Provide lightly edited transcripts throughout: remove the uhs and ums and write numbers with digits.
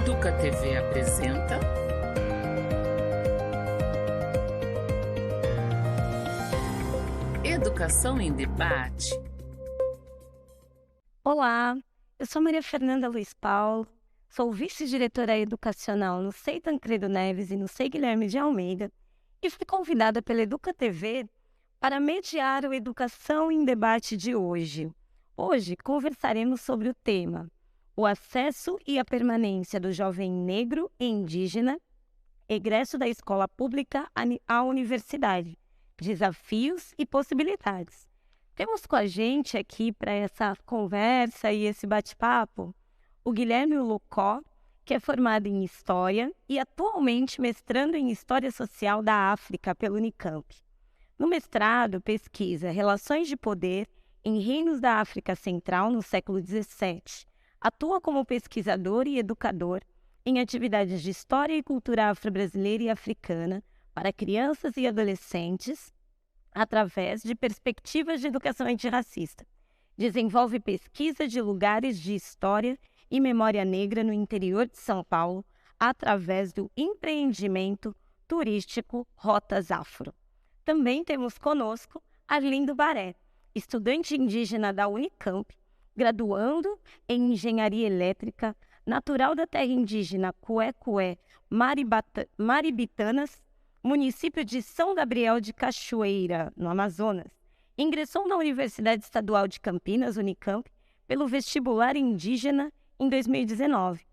Educa TV apresenta Educação em Debate. Olá, eu sou Maria Fernanda Luiz Paulo, sou vice-diretora educacional no SEI Tancredo Neves e no SEI Guilherme de Almeida e fui convidada pela Educa TV para mediar o Educação em Debate de hoje. Hoje conversaremos sobre o tema o acesso e a permanência do jovem negro e indígena, egresso da escola pública à universidade, desafios e possibilidades. Temos com a gente aqui para essa conversa e esse bate-papo o Guilherme Lucó, que é formado em História e atualmente mestrando em História Social da África pelo Unicamp. No mestrado, pesquisa Relações de Poder em Reinos da África Central no século XVII. Atua como pesquisador e educador em atividades de História e Cultura Afro-Brasileira e Africana para crianças e adolescentes, através de perspectivas de educação antirracista. Desenvolve pesquisa de lugares de história e memória negra no interior de São Paulo, através do empreendimento turístico Rotas Afro. Também temos conosco Arlindo Baré, estudante indígena da Unicamp, graduando em Engenharia Elétrica, natural da terra indígena Cué-Cué, Maribitanas, município de São Gabriel de Cachoeira, no Amazonas. Ingressou na Universidade Estadual de Campinas, Unicamp, pelo vestibular indígena em 2019.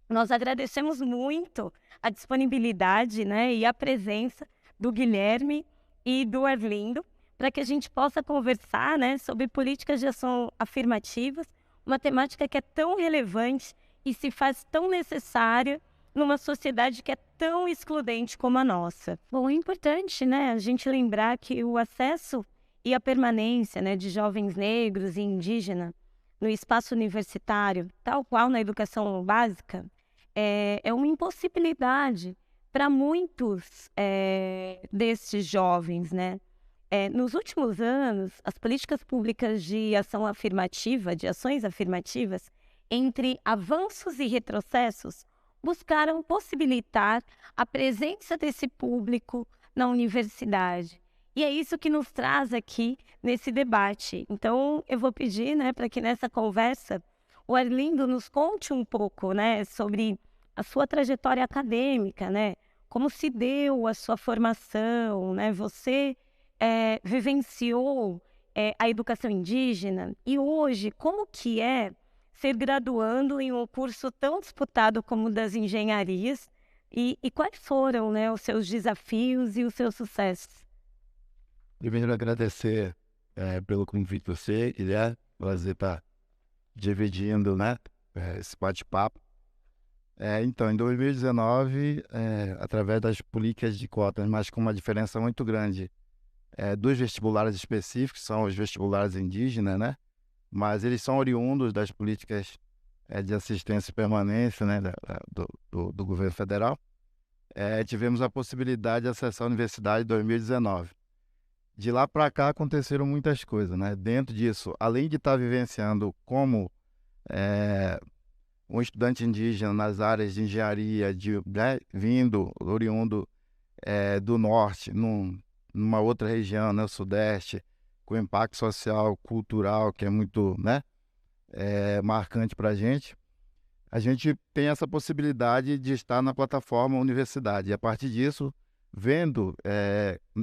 Nós agradecemos muito a disponibilidade, e a presença do Guilherme e do Arlindo para que a gente possa conversar, sobre políticas de ação afirmativas, uma temática que é tão relevante e se faz tão necessária numa sociedade que é tão excludente como a nossa. Bom, é importante, a gente lembrar que o acesso e a permanência, de jovens negros e indígenas no espaço universitário, tal qual na educação básica, é uma impossibilidade para muitos desses jovens, nos últimos anos, as políticas públicas de ação afirmativa, de ações afirmativas, entre avanços e retrocessos, buscaram possibilitar a presença desse público na universidade. E é isso que nos traz aqui nesse debate. Então, eu vou pedir para que nessa conversa o Arlindo nos conte um pouco sobre a sua trajetória acadêmica, como se deu a sua formação, você vivenciou a educação indígena e hoje, como que é ser graduando em um curso tão disputado como o das engenharias e quais foram os seus desafios e os seus sucessos? Primeiro, agradecer pelo convite de você, Guilherme. Prazer estar dividindo esse bate-papo. Então, em 2019, através das políticas de cotas, mas com uma diferença muito grande dos vestibulares específicos, são os vestibulares indígenas, mas eles são oriundos das políticas de assistência e permanência do governo federal. Tivemos a possibilidade de acessar a universidade em 2019. De lá para cá aconteceram muitas coisas, Dentro disso, além de estar vivenciando como um estudante indígena nas áreas de engenharia, oriundo do norte, numa outra região, o sudeste, com impacto social, cultural, que é muito marcante para a gente tem essa possibilidade de estar na plataforma universidade. E a partir disso, vendo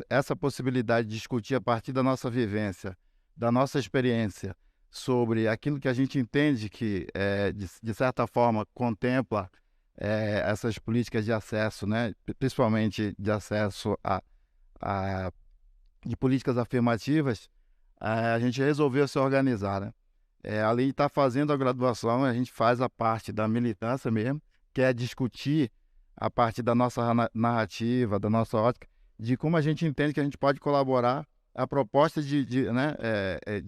essa possibilidade de discutir a partir da nossa vivência, da nossa experiência, sobre aquilo que a gente entende que, de certa forma, contempla essas políticas de acesso, principalmente de acesso de políticas afirmativas, a gente resolveu se organizar, além de estar fazendo a graduação, a gente faz a parte da militância mesmo, que é discutir a partir da nossa narrativa, da nossa ótica, de como a gente entende que a gente pode colaborar a proposta de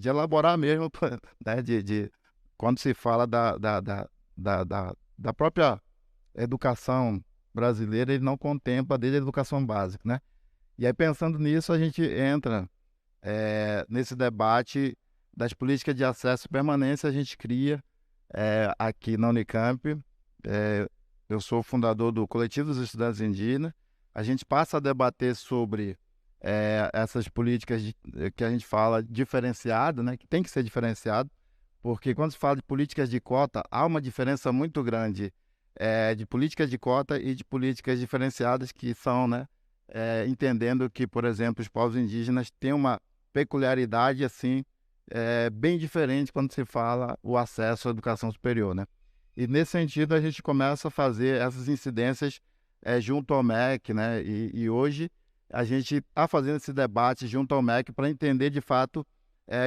elaborar mesmo, quando se fala da própria educação brasileira, ele não contempla desde a educação básica, E aí, pensando nisso, a gente entra nesse debate das políticas de acesso e permanência. A gente cria aqui na Unicamp eu sou o fundador do Coletivo dos Estudantes Indígenas. A gente passa a debater sobre essas políticas que a gente fala diferenciado, né, que tem que ser diferenciado, porque quando se fala de políticas de cota, há uma diferença muito grande de políticas de cota e de políticas diferenciadas que são, né, entendendo que, por exemplo, os povos indígenas têm uma peculiaridade assim, bem diferente quando se fala o acesso à educação superior, né? E nesse sentido a gente começa a fazer essas incidências junto ao MEC, né? E hoje a gente está fazendo esse debate junto ao MEC para entender de fato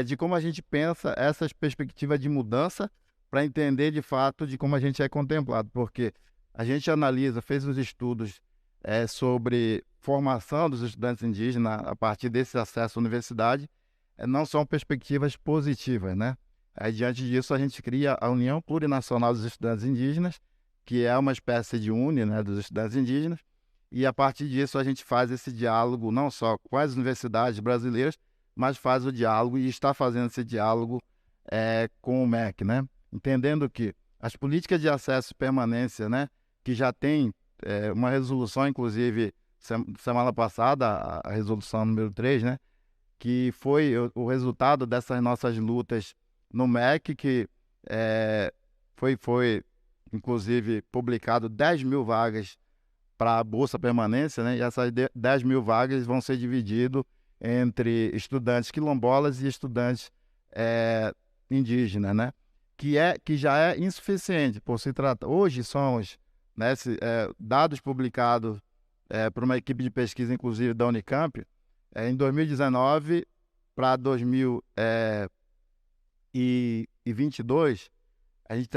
de como a gente pensa essas perspectivas de mudança, para entender de fato de como a gente é contemplado, porque a gente analisa, fez os estudos sobre formação dos estudantes indígenas a partir desse acesso à universidade, não são perspectivas positivas, né? Diante disso, a gente cria a União Plurinacional dos Estudantes Indígenas, que é uma espécie de UNE, né, dos estudantes indígenas, e a partir disso a gente faz esse diálogo não só com as universidades brasileiras, mas faz o diálogo e está fazendo esse diálogo com o MEC, né? Entendendo que as políticas de acesso e permanência, né, que já tem uma resolução, inclusive, semana passada, a resolução número 3, né, que foi o resultado dessas nossas lutas no MEC, que foi inclusive, publicado 10 mil vagas para a Bolsa Permanência, né, e essas 10 mil vagas vão ser divididas entre estudantes quilombolas e estudantes indígenas, né, que já é insuficiente, por se tratar. Hoje somos, né, dados publicados por uma equipe de pesquisa, inclusive da Unicamp, em 2019 para 2022, a gente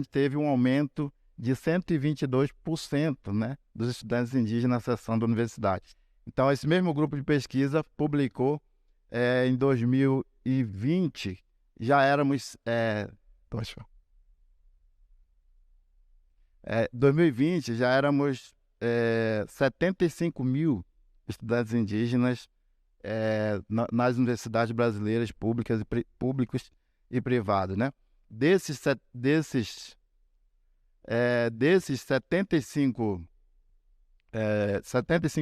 teve um aumento de 122%, né, dos estudantes indígenas acessando a universidade. Então, esse mesmo grupo de pesquisa publicou em 2020, já éramos... 2020 já éramos 75 mil estudantes indígenas nas universidades brasileiras públicas e privadas, né? Desses 75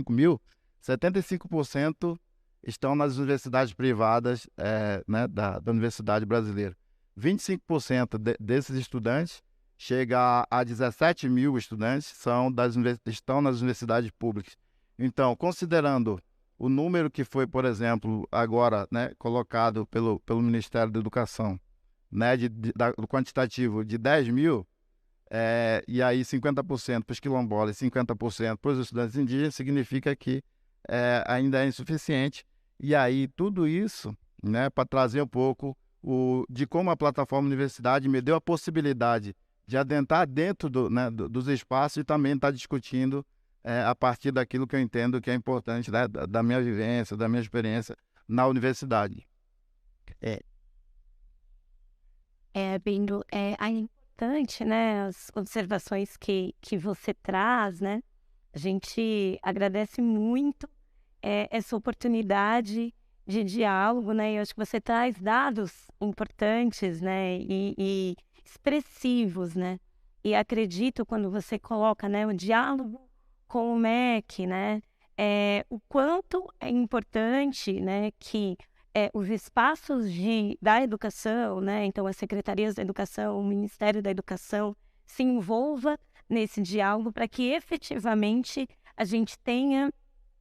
mil, 75% estão nas universidades privadas, né, da Universidade Brasileira. 25% desses estudantes, chega a 17 mil estudantes, estão nas universidades públicas. Então, considerando o número que foi, por exemplo, agora, né, colocado pelo Ministério da Educação, né, do quantitativo de 10 mil, e aí 50% para os quilombolas e 50% para os estudantes indígenas, significa que ainda é insuficiente. E aí tudo isso, né, para trazer um pouco de como a plataforma Universidade me deu a possibilidade de adentrar dentro dos espaços e também estar discutindo a partir daquilo que eu entendo que é importante, né, da minha vivência, da minha experiência na universidade. Bendo, é importante, né, as observações que você traz, né? A gente agradece muito essa oportunidade de diálogo, né? Eu acho que você traz dados importantes, né, e expressivos, né? E acredito quando você coloca, né, o diálogo com o MEC, né, o quanto é importante, né, que os espaços da educação, né, então as secretarias da educação, o Ministério da Educação se envolva nesse diálogo para que efetivamente a gente tenha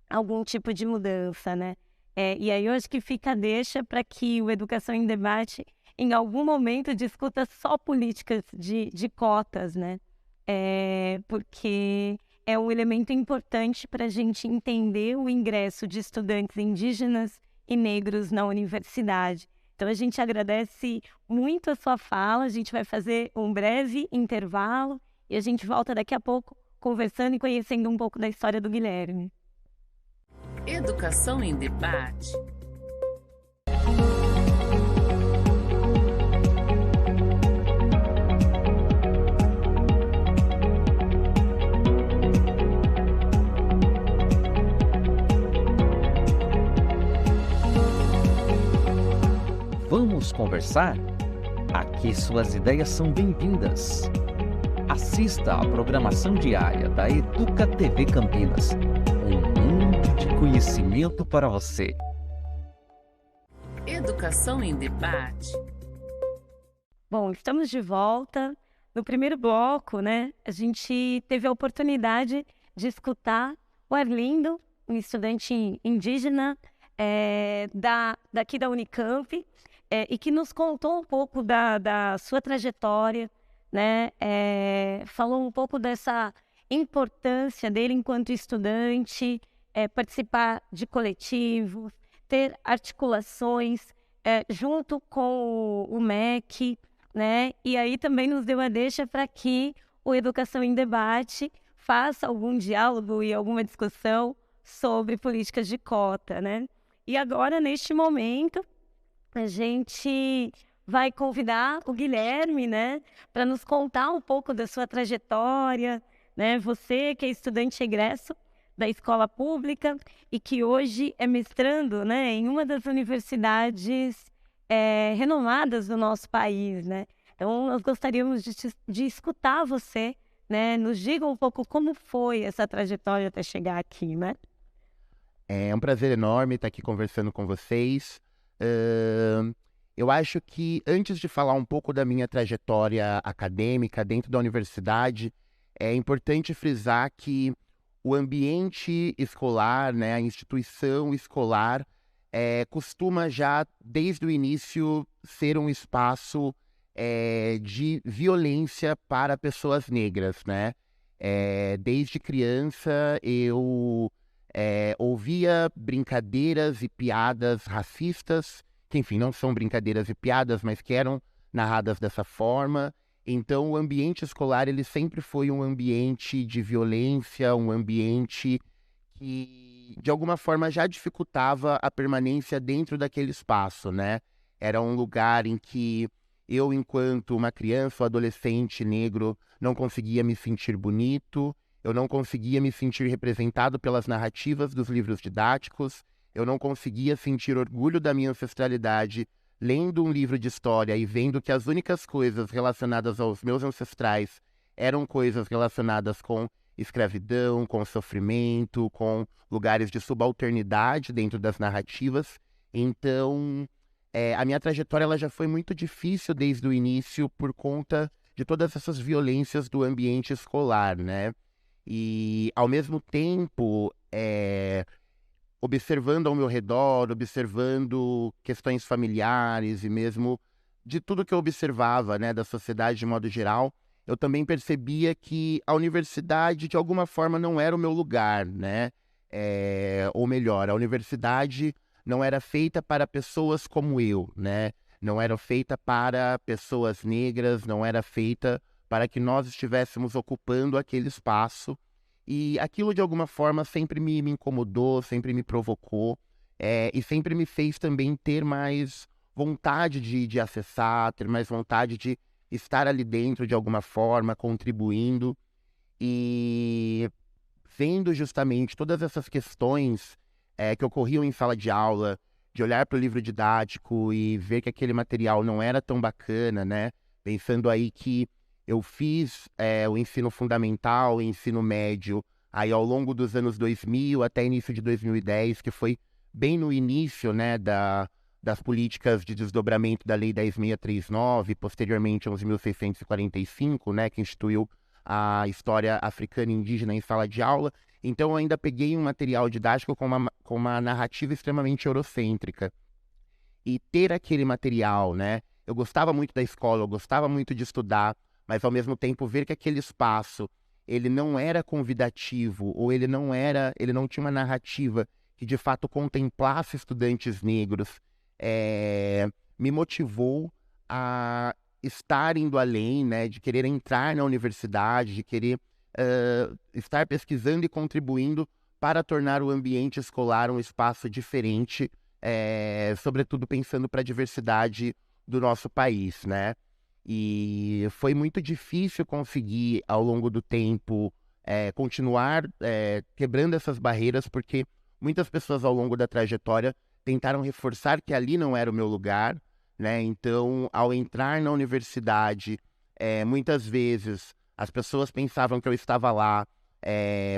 algum tipo de mudança, né? E aí eu acho que fica a deixa para que o Educação em Debate em algum momento discuta só políticas de cotas, né? Porque é um elemento importante para a gente entender o ingresso de estudantes indígenas e negros na universidade. Então, a gente agradece muito a sua fala, a gente vai fazer um breve intervalo e a gente volta daqui a pouco conversando e conhecendo um pouco da história do Guilherme. Educação em Debate. Vamos conversar? Aqui suas ideias são bem-vindas. Assista à programação diária da Educa TV Campinas. Um mundo de conhecimento para você. Educação em debate. Bom, estamos de volta. No primeiro bloco, né, a gente teve a oportunidade de escutar o Arlindo, um estudante indígena daqui da Unicamp, e que nos contou um pouco da sua trajetória, né, falou um pouco dessa importância dele enquanto estudante, participar de coletivos, ter articulações junto com o MEC, né? E aí também nos deu a deixa para que o Educação em Debate faça algum diálogo e alguma discussão sobre políticas de cota, né? E agora, neste momento, a gente vai convidar o Guilherme, né, para nos contar um pouco da sua trajetória, né? Você que é estudante egresso da escola pública e que hoje é mestrando, né, em uma das universidades renomadas do nosso país, né? Então, nós gostaríamos de escutar você, né? Nos diga um pouco como foi essa trajetória até chegar aqui, né? É um prazer enorme estar aqui conversando com vocês. Eu acho que antes de falar um pouco da minha trajetória acadêmica dentro da universidade, é importante frisar que o ambiente escolar, né, a instituição escolar, costuma já, desde o início, ser um espaço de violência para pessoas negras, né? Desde criança, eu ouvia brincadeiras e piadas racistas, que, enfim, não são brincadeiras e piadas, mas que eram narradas dessa forma. Então, o ambiente escolar, ele sempre foi um ambiente de violência, um ambiente que, de alguma forma, já dificultava a permanência dentro daquele espaço, né? Era um lugar em que eu, enquanto uma criança ou adolescente negro, não conseguia me sentir bonito, eu não conseguia me sentir representado pelas narrativas dos livros didáticos, eu não conseguia sentir orgulho da minha ancestralidade lendo um livro de história e vendo que as únicas coisas relacionadas aos meus ancestrais eram coisas relacionadas com escravidão, com sofrimento, com lugares de subalternidade dentro das narrativas. Então, a minha trajetória ela já foi muito difícil desde o início por conta de todas essas violências do ambiente escolar, né? E, ao mesmo tempo, observando ao meu redor, observando questões familiares e mesmo de tudo que eu observava, né, da sociedade de modo geral, eu também percebia que a universidade, de alguma forma, não era o meu lugar, né? Ou melhor, a universidade não era feita para pessoas como eu, né? Não era feita para pessoas negras, não era feita para que nós estivéssemos ocupando aquele espaço. E aquilo, de alguma forma, sempre me incomodou, sempre me provocou, e sempre me fez também ter mais vontade de acessar, ter mais vontade de estar ali dentro de alguma forma, contribuindo. E vendo justamente todas essas questões que ocorriam em sala de aula, de olhar para o livro didático e ver que aquele material não era tão bacana, né? Pensando aí que eu fiz o ensino fundamental, o ensino médio, aí ao longo dos anos 2000 até início de 2010, que foi bem no início, né, das políticas de desdobramento da Lei 10.639, posteriormente 11.645, né, que instituiu a história africana e indígena em sala de aula. Então eu ainda peguei um material didático com uma narrativa extremamente eurocêntrica. E ter aquele material, né, eu gostava muito da escola, eu gostava muito de estudar, mas ao mesmo tempo ver que aquele espaço ele não era convidativo, ou ele não tinha uma narrativa que de fato contemplasse estudantes negros, me motivou a estar indo além, né, de querer entrar na universidade, de querer estar pesquisando e contribuindo para tornar o ambiente escolar um espaço diferente, sobretudo pensando para a diversidade do nosso país, né? E foi muito difícil conseguir, ao longo do tempo, continuar quebrando essas barreiras, porque muitas pessoas ao longo da trajetória tentaram reforçar que ali não era o meu lugar, né? Então, ao entrar na universidade, muitas vezes As pessoas pensavam que eu estava lá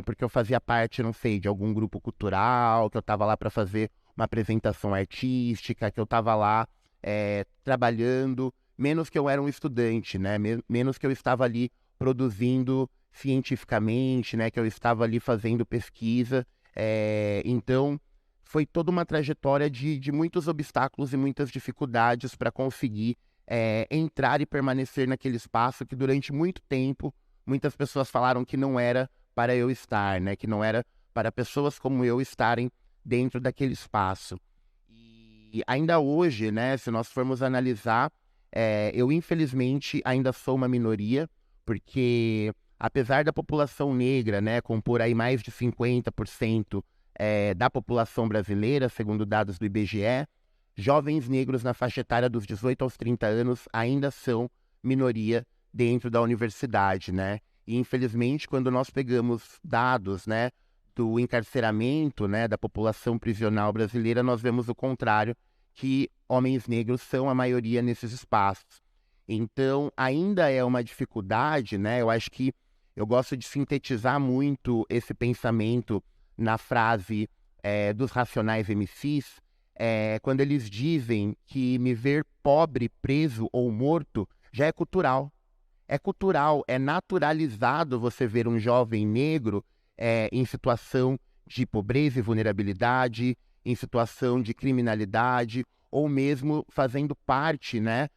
porque eu fazia parte, não sei, de algum grupo cultural, que eu estava lá para fazer uma apresentação artística, que eu estava lá trabalhando, menos que eu era um estudante, né? Menos que eu estava ali produzindo cientificamente, né? Que eu estava ali fazendo pesquisa. Então, foi toda uma trajetória de muitos obstáculos e muitas dificuldades para conseguir entrar e permanecer naquele espaço que durante muito tempo muitas pessoas falaram que não era para eu estar, né? Que não era para pessoas como eu estarem dentro daquele espaço. E ainda hoje, né, se nós formos analisar, eu infelizmente ainda sou uma minoria, porque apesar da população negra, né, compor aí mais de 50% da população brasileira, segundo dados do IBGE, jovens negros na faixa etária dos 18 aos 30 anos ainda são minoria dentro da universidade, né? E infelizmente, quando nós pegamos dados, né, do encarceramento, né, da população prisional brasileira, nós vemos o contrário, que homens negros são a maioria nesses espaços. Então, ainda é uma dificuldade, né? Eu acho que eu gosto de sintetizar muito esse pensamento na frase dos Racionais MCs, quando eles dizem que me ver pobre, preso ou morto já é cultural. É cultural, é naturalizado você ver um jovem negro em situação de pobreza e vulnerabilidade, em situação de criminalidade, ou mesmo fazendo parte, né,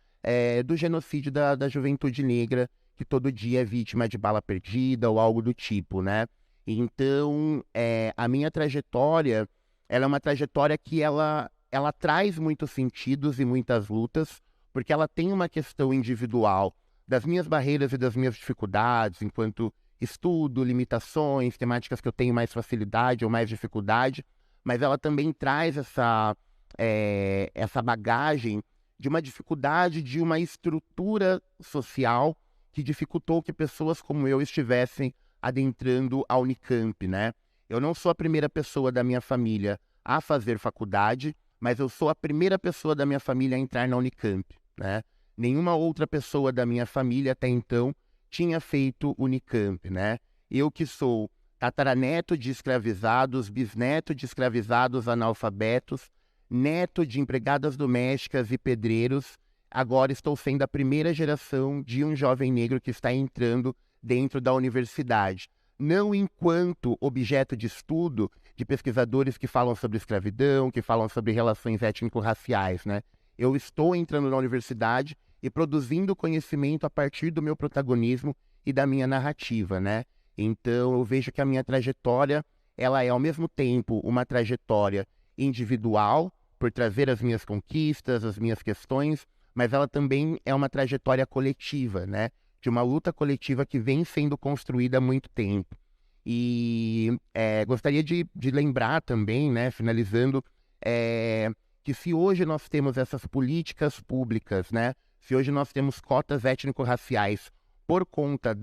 do genocídio da juventude negra, que todo dia é vítima de bala perdida ou algo do tipo, né? Então, a minha trajetória, ela é uma trajetória que ela traz muitos sentidos e muitas lutas, porque ela tem uma questão individual das minhas barreiras e das minhas dificuldades, enquanto estudo, limitações, temáticas que eu tenho mais facilidade ou mais dificuldade, mas ela também traz essa bagagem de uma dificuldade de uma estrutura social que dificultou que pessoas como eu estivessem adentrando a Unicamp, né? Eu não sou a primeira pessoa da minha família a fazer faculdade, mas eu sou a primeira pessoa da minha família a entrar na Unicamp, né? Nenhuma outra pessoa da minha família até então tinha feito Unicamp, né? Eu que sou tataraneto de escravizados, bisneto de escravizados analfabetos, neto de empregadas domésticas e pedreiros, agora estou sendo a primeira geração de um jovem negro que está entrando dentro da universidade. Não enquanto objeto de estudo de pesquisadores que falam sobre escravidão, que falam sobre relações étnico-raciais, né? Eu estou entrando na universidade e produzindo conhecimento a partir do meu protagonismo e da minha narrativa, né? Então, eu vejo que a minha trajetória, ela é ao mesmo tempo uma trajetória individual, por trazer as minhas conquistas, as minhas questões, mas ela também é uma trajetória coletiva, né? De uma luta coletiva que vem sendo construída há muito tempo. E gostaria de lembrar também, né, finalizando, que se hoje nós temos essas políticas públicas, né, se hoje nós temos cotas étnico-raciais por conta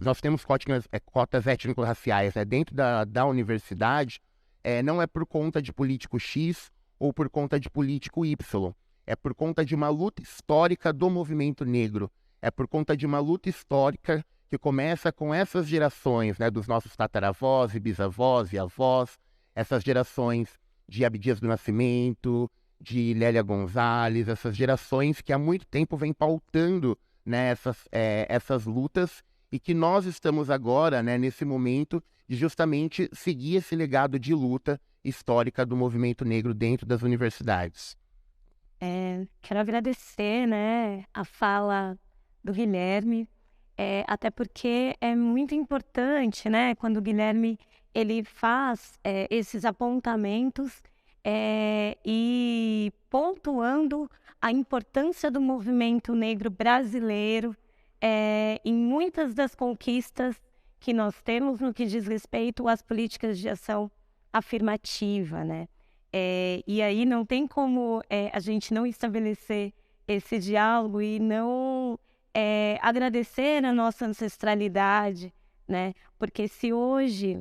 nós temos cotas étnico-raciais, né, dentro da universidade, não é por conta de político X ou por conta de político Y, é por conta de uma luta histórica do movimento negro, é por conta de uma luta histórica que começa com essas gerações, né, dos nossos tataravós e bisavós e avós, essas gerações de Abdias do Nascimento, de Lélia Gonzalez, essas gerações que há muito tempo vêm pautando, né, essas lutas, e que nós estamos agora, né, nesse momento de justamente seguir esse legado de luta histórica do movimento negro dentro das universidades. Quero agradecer, né, a fala do Guilherme, até porque é muito importante, né, quando o Guilherme ele faz esses apontamentos e pontuando a importância do movimento negro brasileiro em muitas das conquistas que nós temos no que diz respeito às políticas de ação afirmativa, né? E aí não tem como a gente não estabelecer esse diálogo e não agradecer a nossa ancestralidade, né? Porque se hoje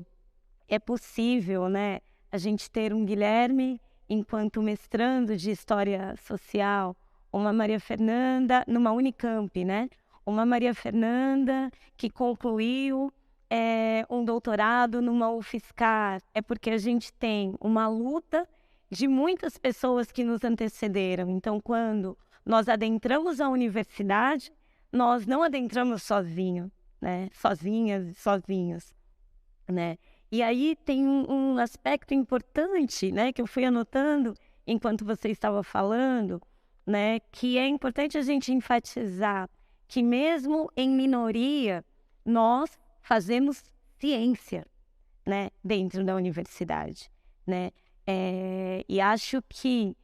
é possível, né, a gente ter um Guilherme enquanto mestrando de História Social, uma Maria Fernanda numa Unicamp, né? Uma Maria Fernanda que concluiu um doutorado numa UFSCar. É porque a gente tem uma luta de muitas pessoas que nos antecederam. Então, quando nós adentramos a universidade, nós não adentramos sozinhos, né? Sozinhas e sozinhos, né? E aí tem um aspecto importante, né, que eu fui anotando enquanto você estava falando, né, que é importante a gente enfatizar que mesmo em minoria, nós fazemos ciência, né, dentro da universidade, né? E acho que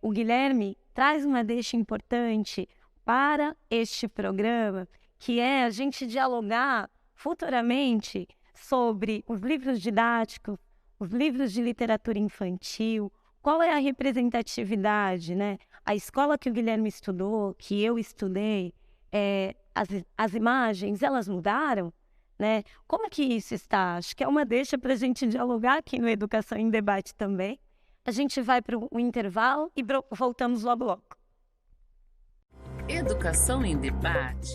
o Guilherme traz uma deixa importante para este programa, que é a gente dialogar futuramente sobre os livros didáticos, os livros de literatura infantil, qual é a representatividade, né? A escola que o Guilherme estudou, que eu estudei, as imagens, elas mudaram, né? Como que isso está? Acho que é uma deixa para a gente dialogar aqui no Educação em Debate também. A gente vai para o intervalo e voltamos logo logo. Educação em Debate.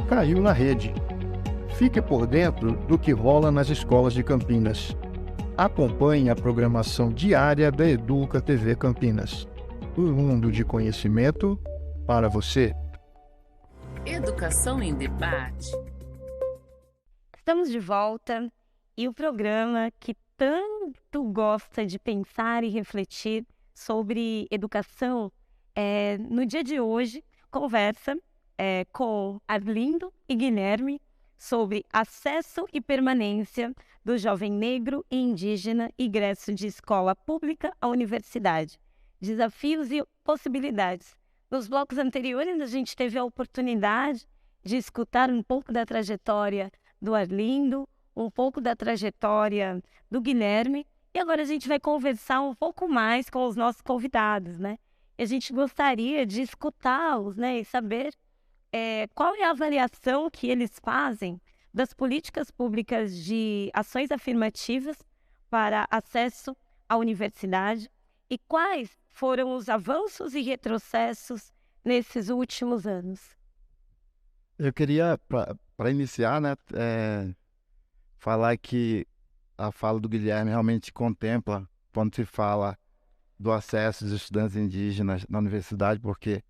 Caiu na rede. Fique por dentro do que rola nas escolas de Campinas. Acompanhe a programação diária da Educa TV Campinas. Um mundo de conhecimento para você. Educação em Debate. Estamos de volta e o programa que tanto gosta de pensar e refletir sobre educação, no dia de hoje, conversa com Arlindo e Guilherme sobre acesso e permanência do jovem negro e indígena ingresso de escola pública à universidade, desafios e possibilidades. Nos blocos anteriores, a gente teve a oportunidade de escutar um pouco da trajetória do Arlindo, um pouco da trajetória do Guilherme, e agora a gente vai conversar um pouco mais com os nossos convidados, né? E a gente gostaria de escutá-los, né, e saber qual é a avaliação que eles fazem das políticas públicas de ações afirmativas para acesso à universidade e quais foram os avanços e retrocessos nesses últimos anos. Eu queria, para iniciar, né, falar que a fala do Guilherme realmente contempla quando se fala do acesso dos estudantes indígenas na universidade, porque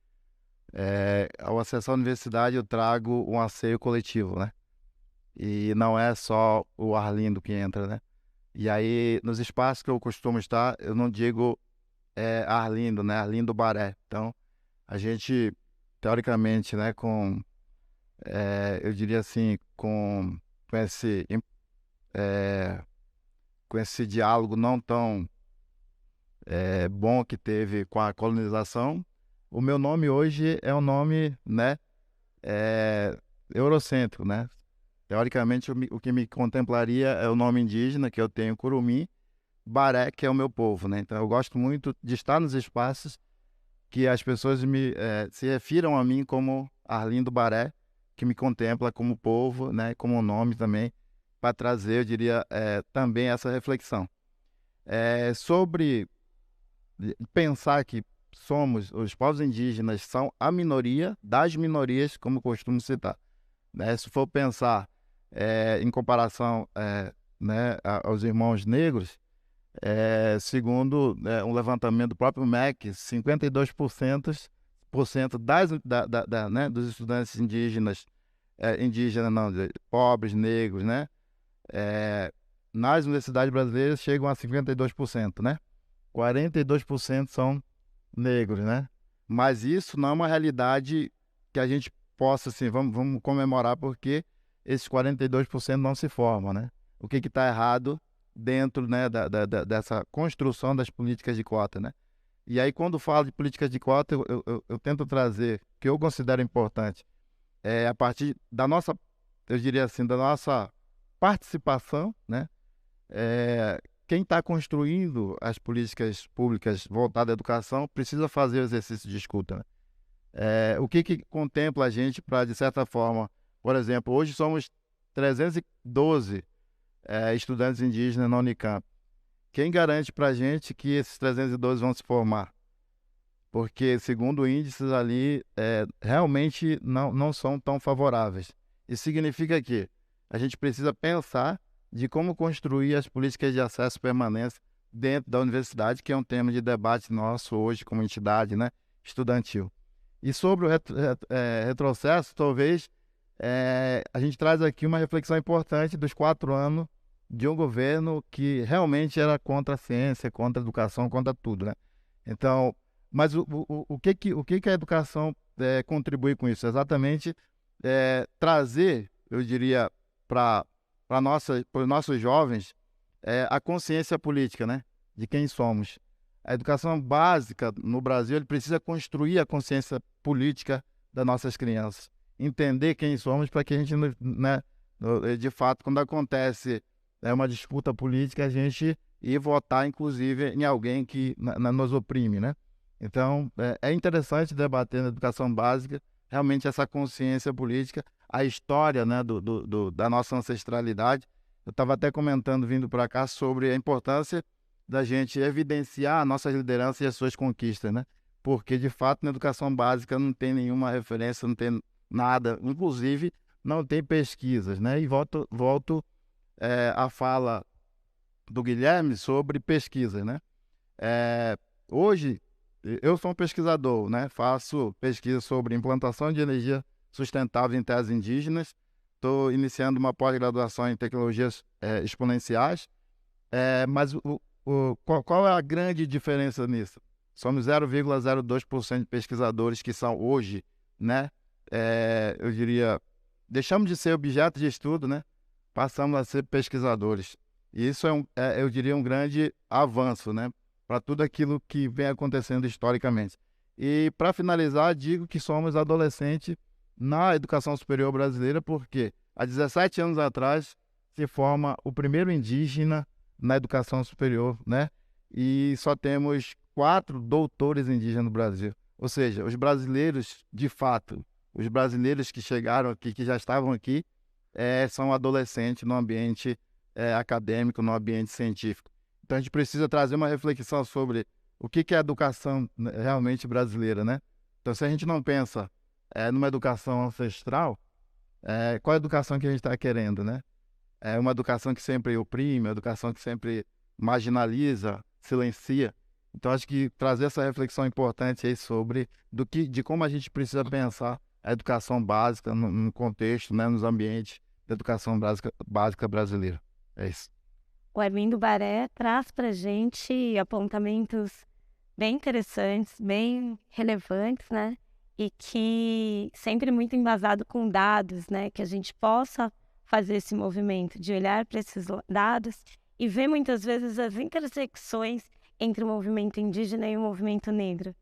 ao acesso à universidade eu trago um anseio coletivo, né? E não é só o Arlindo que entra, né? E aí, nos espaços que eu costumo estar, eu não digo Arlindo, né? Arlindo Baré. Então, a gente, teoricamente, né, eu diria assim, com esse diálogo não tão bom que teve com a colonização, o meu nome hoje é um nome, né, eurocêntrico, né? Teoricamente, o que me contemplaria é o nome indígena, que eu tenho Curumim, Baré, que é o meu povo, né? Então, eu gosto muito de estar nos espaços que as pessoas se refiram a mim como Arlindo Baré, que me contempla como povo, né, como nome também, para trazer, eu diria, também essa reflexão. Sobre pensar que os povos indígenas são a minoria das minorias, como eu costumo citar, né? Se for pensar em comparação né, aos irmãos negros, segundo um levantamento do próprio MEC, 52% né, dos estudantes indígenas, pobres, negros, né, nas universidades brasileiras chegam a 52%, né? 42% são negros, né? Mas isso não é uma realidade que a gente possa, assim, vamos comemorar porque esses 42% não se formam, né? O que está errado dentro, né, dessa construção das políticas de cota, né? E aí, quando falo de políticas de cota, eu tento trazer, o que eu considero importante, a partir da nossa, eu diria assim, da nossa participação, né? Quem está construindo as políticas públicas voltadas à educação precisa fazer o exercício de escuta, né? O que contempla a gente para, de certa forma, por exemplo, hoje somos 312 estudantes indígenas na Unicamp. Quem garante para a gente que esses 312 vão se formar? Porque, segundo índices ali, realmente não são tão favoráveis. Isso significa que a gente precisa pensar de como construir as políticas de acesso e permanência dentro da universidade, que é um tema de debate nosso hoje como entidade, né, estudantil. E sobre o retrocesso, talvez a gente traz aqui uma reflexão importante dos 4 anos de um governo que realmente era contra a ciência, contra a educação, contra tudo, né? Então, mas o que a educação contribui com isso? Exatamente trazer, eu diria, para os nossos jovens a consciência política, né? De quem somos. A educação básica no Brasil, ele precisa construir a consciência política das nossas crianças. Entender quem somos para que a gente, né, de fato, quando acontece uma disputa política, a gente ir votar, inclusive, em alguém que nos oprime, né? Então, é interessante debater na educação básica realmente essa consciência política, a história, né, da nossa ancestralidade. Eu estava até comentando, vindo para cá, sobre a importância da gente evidenciar nossas lideranças e as suas conquistas, né? Porque, de fato, na educação básica não tem nenhuma referência, não tem nada, inclusive não tem pesquisas, né? E volto à fala do Guilherme sobre pesquisas, né? Hoje, eu sou um pesquisador, né? Faço pesquisa sobre implantação de energia sustentável em terras indígenas. Estou iniciando uma pós-graduação em tecnologias exponenciais. Mas qual é a grande diferença nisso? Somos 0,02% de pesquisadores que são hoje, né? Eu diria, deixamos de ser objeto de estudo, né? Passamos a ser pesquisadores. E isso eu diria, um grande avanço, né? Para tudo aquilo que vem acontecendo historicamente. E, para finalizar, digo que somos adolescentes na educação superior brasileira, porque há 17 anos atrás se forma o primeiro indígena na educação superior, né? E só temos 4 doutores indígenas no Brasil. Ou seja, os brasileiros, de fato, os brasileiros que chegaram aqui, que já estavam aqui, são adolescentes no ambiente acadêmico, no ambiente científico. Então, a gente precisa trazer uma reflexão sobre o que é a educação realmente brasileira, né? Então, se a gente não pensa numa educação ancestral, qual a educação que a gente está querendo, né? É uma educação que sempre oprime, uma educação que sempre marginaliza, silencia. Então, acho que trazer essa reflexão importante aí sobre de como a gente precisa pensar a educação básica no contexto, né, nos ambientes da educação básica brasileira. É isso. O Arlindo Baré traz para a gente apontamentos bem interessantes, bem relevantes, né? E que sempre muito embasado com dados, né? Que a gente possa fazer esse movimento de olhar para esses dados e ver muitas vezes as intersecções entre o movimento indígena e o movimento negro,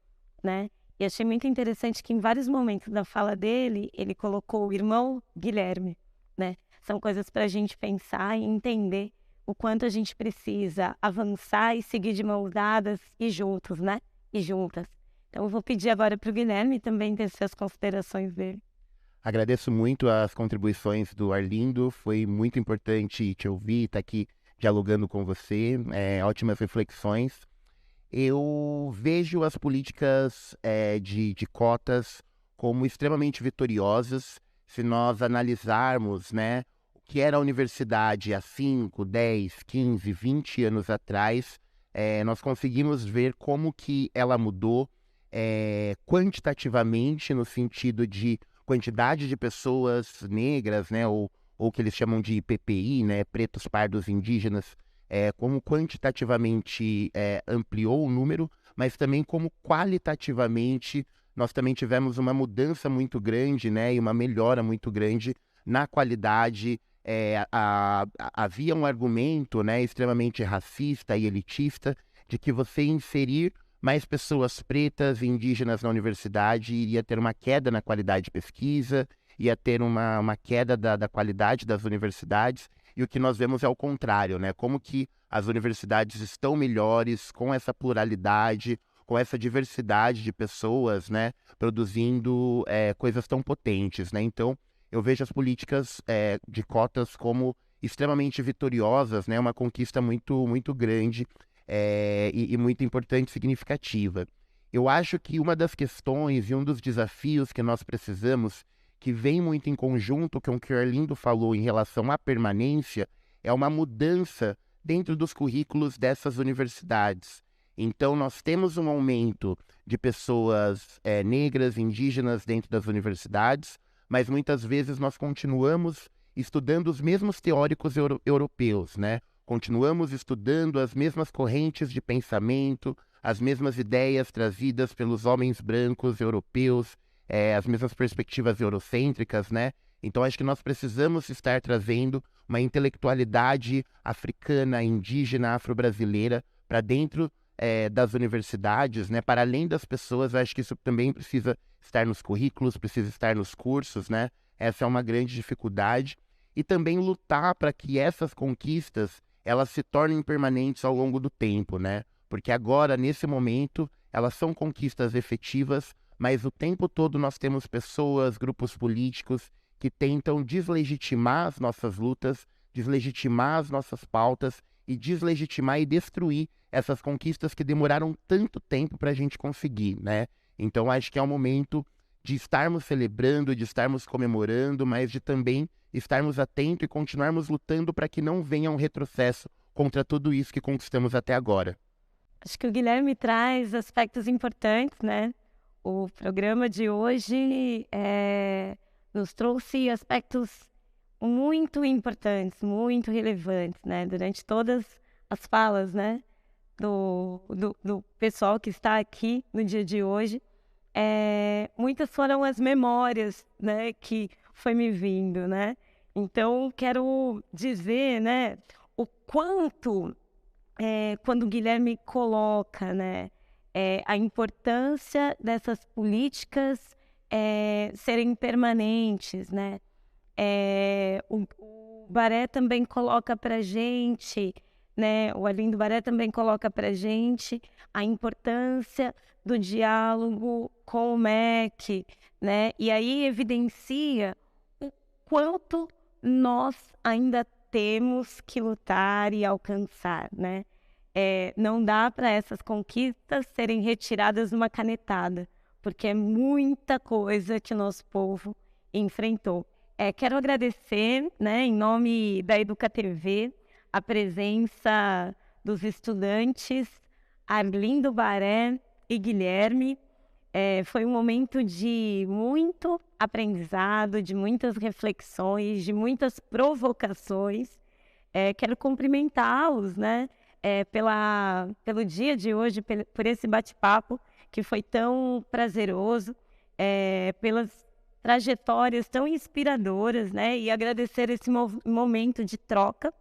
né? E achei muito interessante que em vários momentos da fala dele, ele colocou o irmão Guilherme, né? São coisas para a gente pensar e entender o quanto a gente precisa avançar e seguir de mãos dadas e juntos, né? E juntas. Então, eu vou pedir agora para o Guilherme também tecer as considerações dele. Agradeço muito as contribuições do Arlindo, foi muito importante te ouvir, estar aqui dialogando com você, ótimas reflexões. Eu vejo as políticas de cotas como extremamente vitoriosas se nós analisarmos, né, o que era a universidade há 5, 10, 15, 20 anos atrás. Nós conseguimos ver como que ela mudou quantitativamente, no sentido de quantidade de pessoas negras, né, ou que eles chamam de PPI, né, pretos, pardos, indígenas, como quantitativamente ampliou o número, mas também como qualitativamente nós também tivemos uma mudança muito grande, né, e uma melhora muito grande na qualidade. Havia um argumento, né, extremamente racista e elitista de que você inserir mais pessoas pretas e indígenas na universidade iria ter uma queda na qualidade de pesquisa, ia ter uma queda da qualidade das universidades, e o que nós vemos é o contrário, né? Como que as universidades estão melhores com essa pluralidade, com essa diversidade de pessoas, né, produzindo coisas tão potentes, né? Então, eu vejo as políticas de cotas como extremamente vitoriosas, né? Uma conquista muito, muito grande e muito importante e significativa. Eu acho que uma das questões e um dos desafios que nós precisamos, que vem muito em conjunto com o que o Arlindo falou em relação à permanência, é uma mudança dentro dos currículos dessas universidades. Então, nós temos um aumento de pessoas negras, indígenas dentro das universidades, mas muitas vezes nós continuamos estudando os mesmos teóricos europeus, né? Continuamos estudando as mesmas correntes de pensamento, as mesmas ideias trazidas pelos homens brancos europeus, as mesmas perspectivas eurocêntricas, né? Então, acho que nós precisamos estar trazendo uma intelectualidade africana, indígena, afro-brasileira para dentro das universidades, né? Para além das pessoas, eu acho que isso também precisa estar nos currículos, precisa estar nos cursos, né? Essa é uma grande dificuldade. E também lutar para que essas conquistas elas se tornem permanentes ao longo do tempo, né? Porque agora, nesse momento, elas são conquistas efetivas, mas o tempo todo nós temos pessoas, grupos políticos que tentam deslegitimar as nossas lutas, deslegitimar as nossas pautas e deslegitimar e destruir essas conquistas que demoraram tanto tempo para a gente conseguir, né? Então, acho que é o momento de estarmos celebrando, de estarmos comemorando, mas de também estarmos atentos e continuarmos lutando para que não venha um retrocesso contra tudo isso que conquistamos até agora. Acho que o Guilherme traz aspectos importantes, né? O programa de hoje nos trouxe aspectos muito importantes, muito relevantes, né? Durante todas as falas, né? Do pessoal que está aqui no dia de hoje, muitas foram as memórias, né? Que foi me vindo, né? Então, quero dizer, né? O quanto, quando o Guilherme coloca, né? A importância dessas políticas serem permanentes, né? O Baré também coloca para a gente, né? O Arlindo Baré também coloca para a gente a importância do diálogo com o MEC, né? E aí evidencia o quanto nós ainda temos que lutar e alcançar, né? Não dá para essas conquistas serem retiradas numa canetada, porque é muita coisa que o nosso povo enfrentou. Quero agradecer, né, em nome da Educa TV, a presença dos estudantes Arlindo Baré e Guilherme. Foi um momento de muito aprendizado, de muitas reflexões, de muitas provocações. Quero cumprimentá-los, né? Pelo dia de hoje, por esse bate-papo que foi tão prazeroso, pelas trajetórias tão inspiradoras, né? E agradecer esse momento de troca,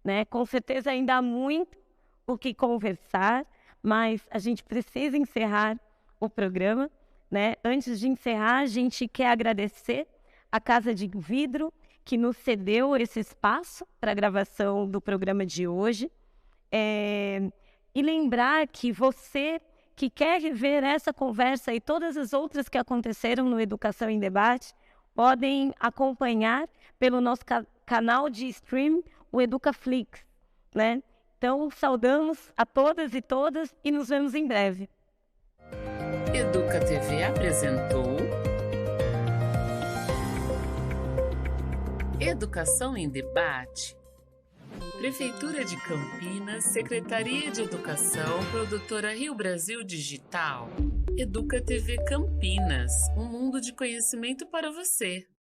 né? Com certeza ainda há muito o que conversar, mas a gente precisa encerrar o programa, né? Antes de encerrar, a gente quer agradecer a Casa de Vidro, que nos cedeu esse espaço para a gravação do programa de hoje. E lembrar que você que quer rever essa conversa e todas as outras que aconteceram no Educação em Debate, podem acompanhar pelo nosso canal de stream, o EducaFlix, né? Então, saudamos a todas e todas e nos vemos em breve. Educa TV apresentou Educação em Debate. Prefeitura de Campinas, Secretaria de Educação, Produtora Rio Brasil Digital. Educa TV Campinas, um mundo de conhecimento para você.